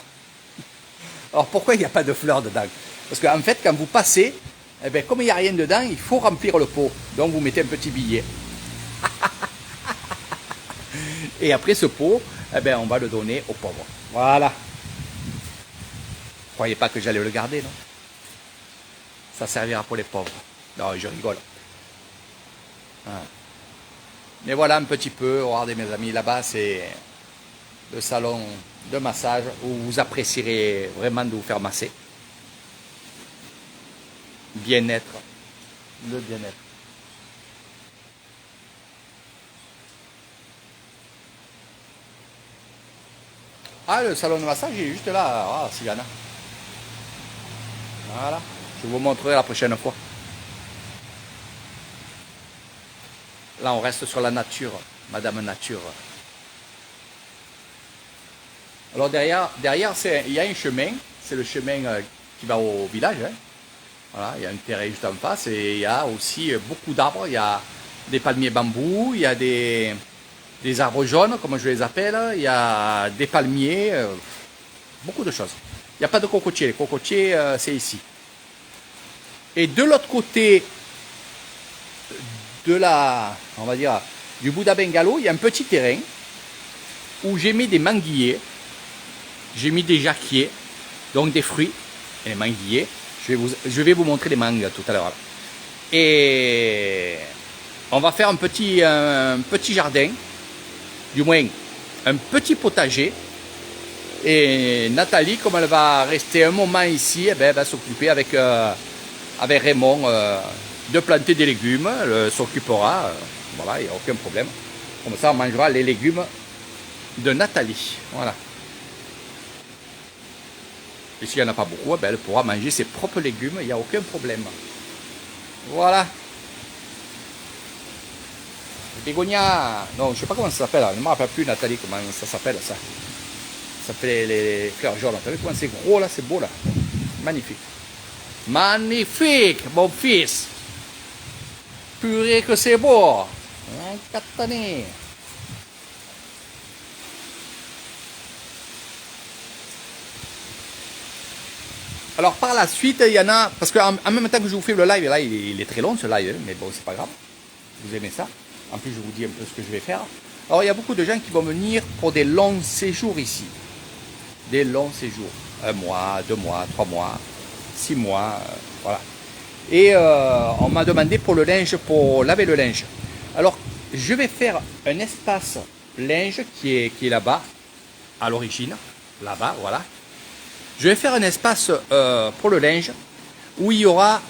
Alors, pourquoi il n'y a pas de fleurs dedans? Parce qu'en fait, quand vous passez, eh bien, comme il n'y a rien dedans, il faut remplir le pot. Donc, vous mettez un petit billet. Et après ce pot, eh bien, on va le donner aux pauvres. Voilà. Vous ne croyez pas que j'allais le garder, non? Ça servira pour les pauvres. Non, je rigole. Voilà. Mais voilà un petit peu, regardez mes amis, là-bas c'est le salon de massage où vous apprécierez vraiment de vous faire masser. Bien-être, le bien-être. Ah, le salon de massage il est juste là, ah, Sylvana. Voilà, je vous montrerai la prochaine fois. Là, on reste sur la nature, Madame Nature. Alors derrière il y a un chemin, c'est le chemin qui va au village. Hein. Voilà, il y a un terrain juste en face et il y a aussi beaucoup d'arbres. Il y a des palmiers bambous, il y a des arbres jaunes, comme je les appelle. Il y a des palmiers, beaucoup de choses. Il n'y a pas de cocotiers, les cocotiers, c'est ici. Et de l'autre côté on va dire, du Bouddha Bengalo, il y a un petit terrain où j'ai mis des manguiers, j'ai mis des jacquiers, donc des fruits, et les manguiers. Je vais vous montrer les mangues tout à l'heure. Et on va faire un petit jardin, du moins un petit potager. Et Nathalie, comme elle va rester un moment ici, eh bien, elle va s'occuper avec Raymond de planter des légumes, elle s'occupera, voilà, il n'y a aucun problème. Comme ça, on mangera les légumes de Nathalie, voilà. Et s'il n'y en a pas beaucoup, ben elle pourra manger ses propres légumes, il n'y a aucun problème. Voilà. Les bégonias, non, je ne sais pas comment ça s'appelle, je ne me rappelle plus Nathalie, comment ça s'appelle ça. Ça s'appelle les fleurs jaunes, vous savez comment c'est gros là, c'est beau là. Magnifique. Magnifique, mon fils. Purée que c'est beau. Catané. Alors par la suite, il y en a, parce qu'en même temps que je vous fais le live, là il est très long ce live, mais bon c'est pas grave, vous aimez ça. En plus je vous dis un peu ce que je vais faire. Alors il y a beaucoup de gens qui vont venir pour des longs séjours ici. Des longs séjours, 1 mois, 2 mois, 3 mois, 6 mois, voilà. Et on m'a demandé pour le linge, pour laver le linge. Alors je vais faire un espace linge qui est là-bas, à l'origine, là-bas, voilà. Je vais faire un espace pour le linge où il y aura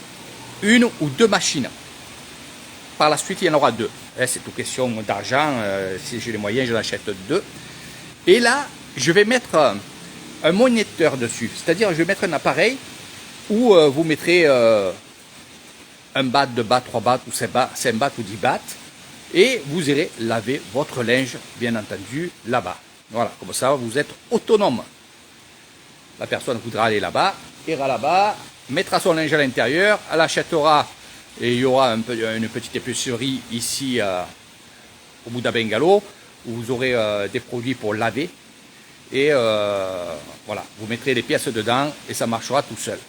1 ou 2 machines. Par la suite, il y en aura 2. C'est tout question d'argent. Si j'ai les moyens, je l'achète 2. Et là, je vais mettre un moniteur dessus. C'est-à-dire, je vais mettre un appareil où vous mettrez 1 baht, 2 bahts, 3 bahts, ou 5 bahts ou 10 bahts. Et vous irez laver votre linge, bien entendu, là-bas. Voilà, comme ça, vous êtes autonome. La personne voudra aller là-bas, ira là-bas, mettra son linge à l'intérieur, elle achètera, et il y aura une petite épicerie ici au Bouddha Bengalo, où vous aurez des produits pour laver. Et voilà, vous mettrez les pièces dedans et ça marchera tout seul.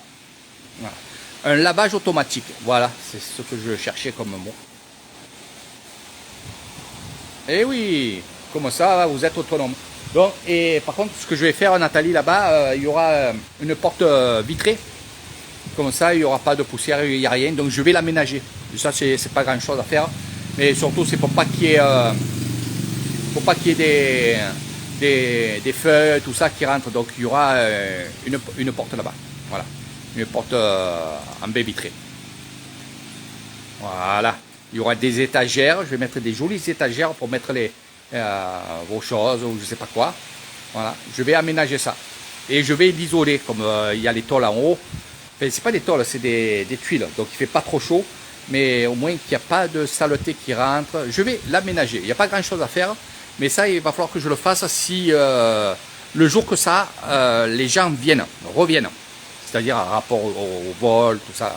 Voilà. Un lavage automatique, voilà, c'est ce que je cherchais comme mot. Et oui, comme ça, vous êtes autonome. Donc, et par contre, ce que je vais faire, Nathalie, là-bas, il y aura une porte vitrée. Comme ça, il n'y aura pas de poussière, il n'y a rien. Donc, je vais l'aménager. Ça, c'est pas grand-chose à faire. Mais surtout, c'est pour pas qu'il y ait, des feuilles, tout ça qui rentrent. Donc, il y aura une porte là-bas. Voilà. Une porte en baie vitrée. Voilà. Il y aura des étagères. Je vais mettre des jolies étagères pour mettre vos choses ou je sais pas quoi. Voilà. Je vais aménager ça. Et je vais l'isoler comme il y a les tôles en haut. Enfin, c'est pas des tôles, c'est des tuiles. Donc il fait pas trop chaud. Mais au moins qu'il n'y a pas de saleté qui rentre. Je vais l'aménager. Il n'y a pas grand chose à faire. Mais ça, il va falloir que je le fasse si le jour que ça, les gens reviennent. C'est-à-dire en rapport au vol, tout ça.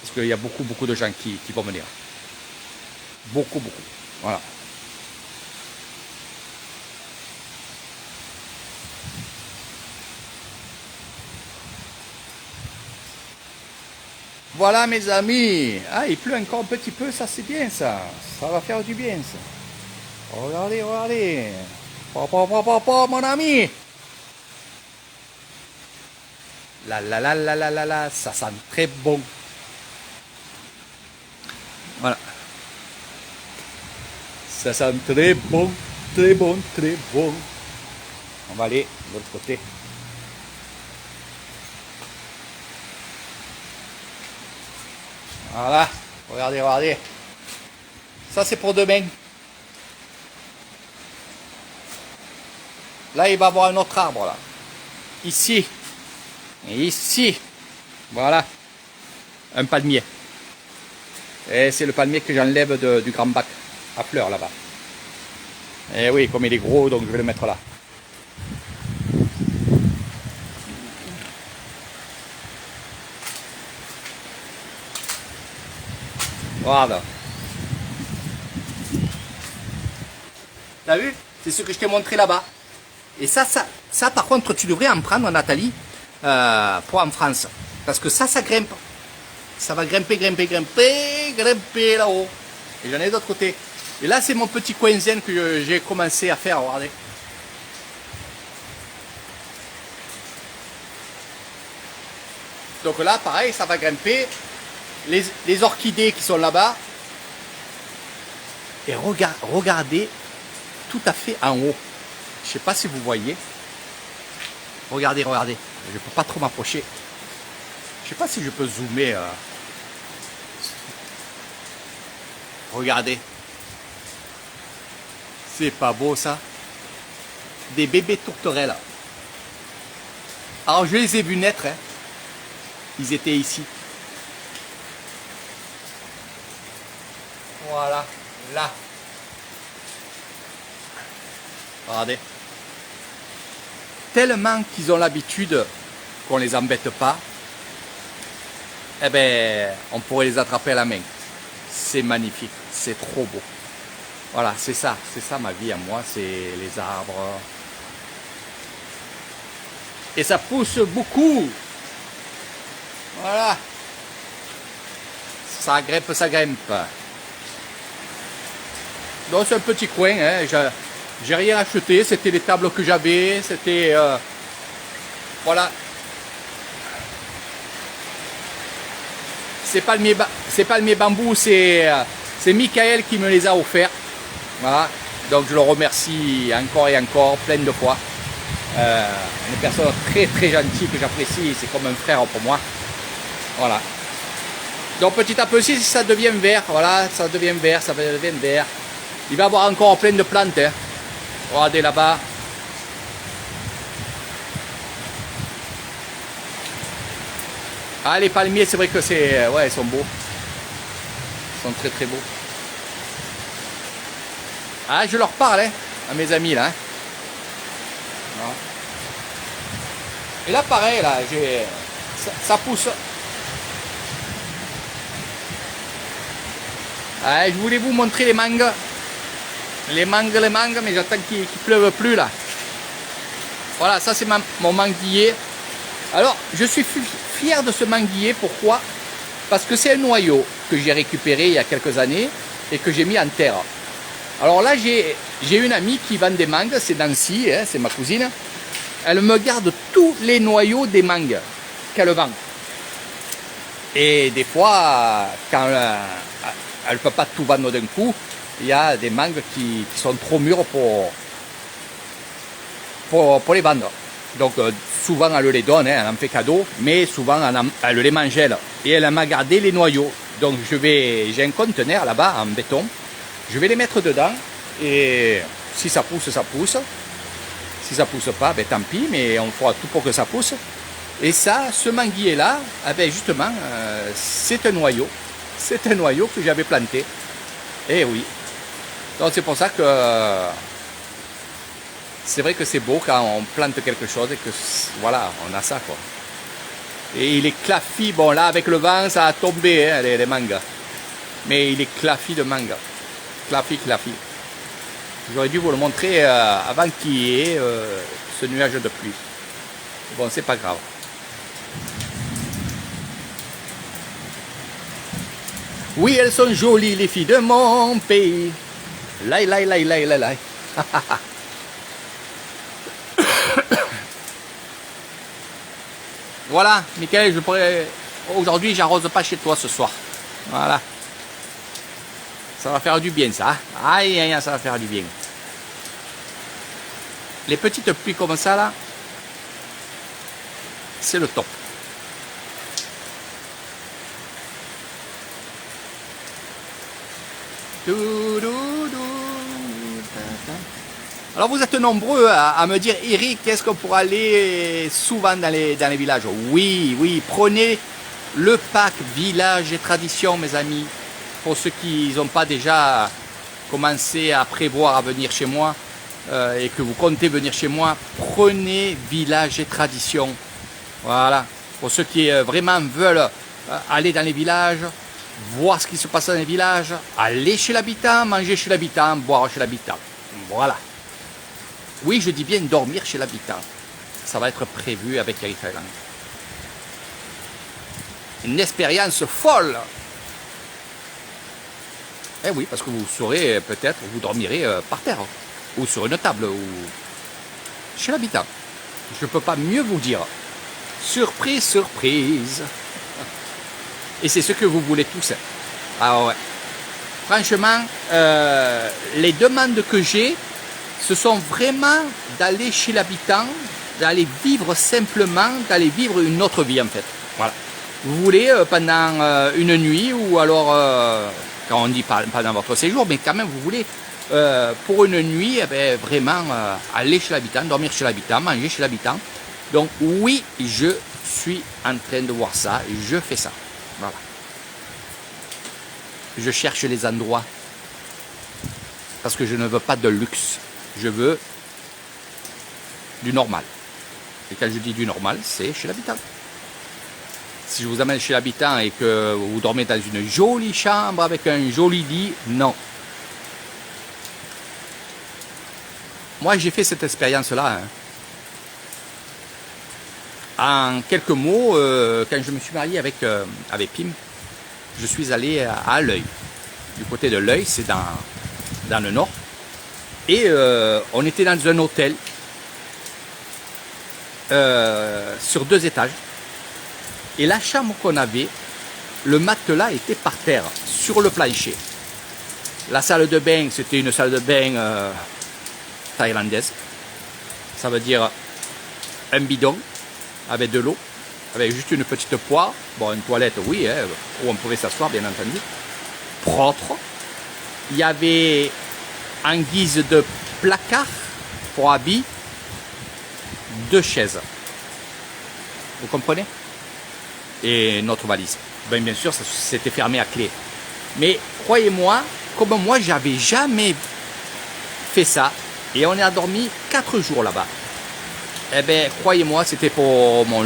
Parce qu'il y a beaucoup de gens qui vont venir. Beaucoup. Voilà. Voilà mes amis. Ah, il pleut encore un petit peu, ça c'est bien ça. Ça va faire du bien ça. Regardez. Mon ami. La, ça sent très bon. Voilà. Ça sent très bon. On va aller de l'autre côté. Voilà. Regardez. Ça c'est pour demain. Là, il va y avoir un autre arbre là. Ici. Et ici. Voilà. Un palmier. Et c'est le palmier que j'enlève du grand bac à fleurs là-bas. Et oui, comme il est gros, donc je vais le mettre là. Voilà. T'as vu? C'est ce que je t'ai montré là-bas. Et ça, par contre, tu devrais en prendre, Nathalie, pour en France. Parce que ça grimpe. Ça va grimper là-haut. Et j'en ai d'autre côté. Et là, c'est mon petit coin zen que j'ai commencé à faire, regardez. Donc là, pareil, ça va grimper. Les orchidées qui sont là-bas. Et regardez tout à fait en haut. Je ne sais pas si vous voyez. Regardez. Je ne peux pas trop m'approcher. Je ne sais pas si je peux zoomer. Regardez. C'est pas beau ça. Des bébés tourterelles. Alors je les ai vus naître. Hein. Ils étaient ici. Voilà. Là. Regardez. Tellement qu'ils ont l'habitude qu'on les embête pas, eh ben, on pourrait les attraper à la main. C'est magnifique, c'est trop beau. Voilà, c'est ça ma vie à moi, c'est les arbres. Et ça pousse beaucoup. Voilà. Ça grimpe. Donc c'est un petit coin, hein. J'ai rien acheté, c'était les tables que j'avais, c'était... voilà. C'est pas le mien bambou, c'est Michael qui me les a offerts. Voilà. Donc je le remercie encore et encore, plein de fois. Une personne très gentille que j'apprécie, c'est comme un frère pour moi. Voilà. Donc petit à petit, ça devient vert, voilà, ça devient vert. Il va y avoir encore plein de plantes. Hein. Regardez là-bas. Ah, les palmiers, c'est vrai que c'est... ouais, ils sont beaux. Ils sont très beaux. Ah, je leur parle, hein, à mes amis, là. Hein. Voilà. Et là, pareil, là, ça pousse. Ah, je voulais vous montrer les mangues. Les mangues, mais j'attends qu'il pleuve plus, là. Voilà, ça, c'est mon manguier. Alors, je suis fier de ce manguier. Pourquoi? Parce que c'est un noyau que j'ai récupéré il y a quelques années et que j'ai mis en terre. Alors là, j'ai une amie qui vend des mangues, c'est Nancy, hein, c'est ma cousine. Elle me garde tous les noyaux des mangues qu'elle vend. Et des fois, quand elle ne peut pas tout vendre d'un coup, il y a des mangues qui sont trop mûres pour les vendre. Donc souvent elle les donne, hein, elle en fait cadeau, mais souvent elle les mange elle. Et elle m'a gardé les noyaux. Donc j'ai un conteneur là-bas en béton. Je vais les mettre dedans et si ça pousse, ça pousse. Si ça pousse pas, ben tant pis, mais on fera tout pour que ça pousse. Et ça, ce manguier-là, eh ben justement, c'est un noyau. C'est un noyau que j'avais planté. Et oui. Donc c'est pour ça que c'est vrai que c'est beau quand on plante quelque chose et que voilà, on a ça quoi. Et il est claffi, bon là avec le vent ça a tombé hein, les mangas. Mais il est claffi de manga. Claffi. J'aurais dû vous le montrer avant qu'il y ait ce nuage de pluie. Bon, c'est pas grave. Oui, elles sont jolies les filles de mon pays. Lai. Voilà, Michael, aujourd'hui, j'arrose pas chez toi ce soir. Voilà. Ça va faire du bien, ça. Aïe, ça va faire du bien. Les petites pluies comme ça, là, c'est le top. Alors vous êtes nombreux à me dire, Eric, est-ce qu'on pourra aller souvent dans les villages? Oui, prenez le pack village et tradition, mes amis. Pour ceux qui n'ont pas déjà commencé à prévoir à venir chez moi et que vous comptez venir chez moi, prenez village et tradition. Voilà. Pour ceux qui vraiment veulent aller dans les villages, voir ce qui se passe dans les villages, aller chez l'habitant, manger chez l'habitant, boire chez l'habitant. Voilà. Oui, je dis bien dormir chez l'habitant. Ça va être prévu avec Eric Highland. Une expérience folle. Eh oui, parce que vous saurez peut-être, vous dormirez par terre, ou sur une table, ou chez l'habitant. Je ne peux pas mieux vous dire. Surprise, surprise. Et c'est ce que vous voulez tous. Ah ouais. Franchement, les demandes que j'ai, ce sont vraiment d'aller chez l'habitant, d'aller vivre simplement, d'aller vivre une autre vie en fait. Voilà. Vous voulez pendant une nuit, ou alors, quand on dit pendant votre séjour, mais quand même vous voulez pour une nuit, eh bien, vraiment aller chez l'habitant, dormir chez l'habitant, manger chez l'habitant. Donc oui, je suis en train de voir ça, je fais ça. Voilà. Je cherche les endroits parce que je ne veux pas de luxe, je veux du normal. Et quand je dis du normal, c'est chez l'habitant. Si je vous amène chez l'habitant et que vous dormez dans une jolie chambre avec un joli lit, non. Moi, j'ai fait cette expérience-là. Hein. En quelques mots, quand je me suis marié avec Pim, je suis allé à L'Œil. Du côté de L'Œil, c'est dans le nord. Et on était dans un hôtel sur 2 étages. Et la chambre qu'on avait, le matelas était par terre, sur le plancher. La salle de bain, c'était une salle de bain thaïlandaise. Ça veut dire un bidon avec de l'eau, avec juste une petite poire. Bon, une toilette, oui, hein, où on pouvait s'asseoir, bien entendu. Propre. Il y avait, en guise de placard pour habits, 2 chaises. Vous comprenez? Et notre valise. Bien sûr, ça s'était fermé à clé. Mais croyez-moi, comme moi, j'avais jamais fait ça. Et on a dormi 4 jours là-bas. Eh bien, croyez-moi, c'était pour ma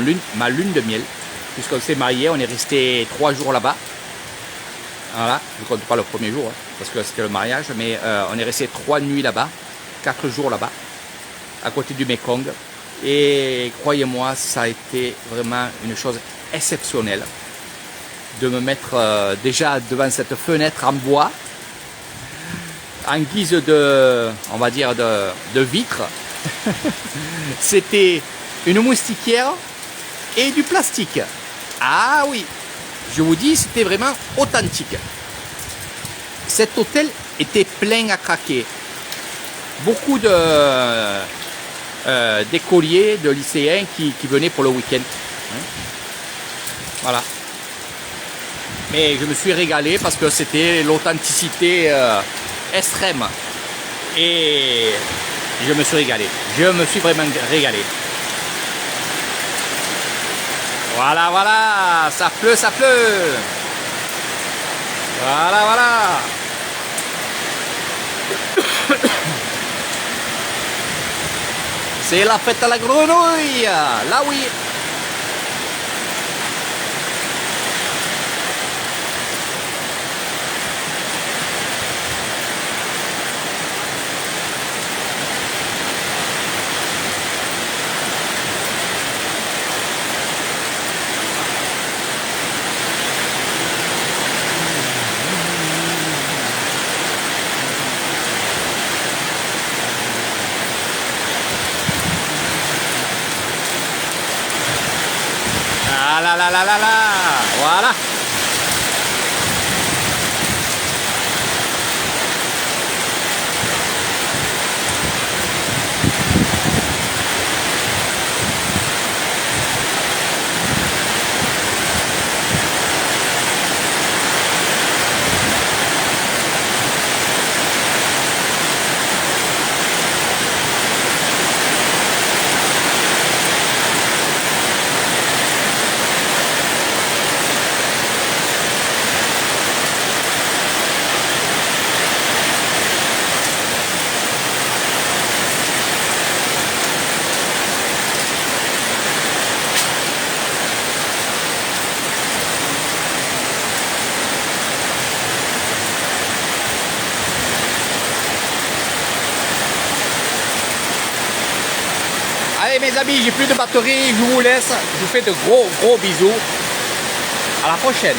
lune de miel. Puisqu'on s'est mariés, on est resté 3 jours là-bas. Voilà, je ne compte pas le premier jour, hein, parce que c'était le mariage. Mais on est resté 3 nuits là-bas, 4 jours là-bas, à côté du Mekong. Et croyez-moi, ça a été vraiment une chose exceptionnelle de me mettre déjà devant cette fenêtre en bois, en guise de, on va dire, de vitre. C'était une moustiquaire et du plastique. Ah oui, je vous dis, c'était vraiment authentique. Cet hôtel était plein à craquer. Beaucoup d'écoliers, de lycéens qui venaient pour le week-end. Voilà. Et je me suis régalé parce que c'était l'authenticité extrême. Et je me suis régalé. Je me suis vraiment régalé. Voilà, voilà, ça pleut, ça pleut. Voilà, voilà. C'est la fête à la grenouille. Là oui. Ah là là là là là. Voilà. Allez mes amis, j'ai plus de batterie, je vous laisse. Je vous fais de gros bisous. À la prochaine.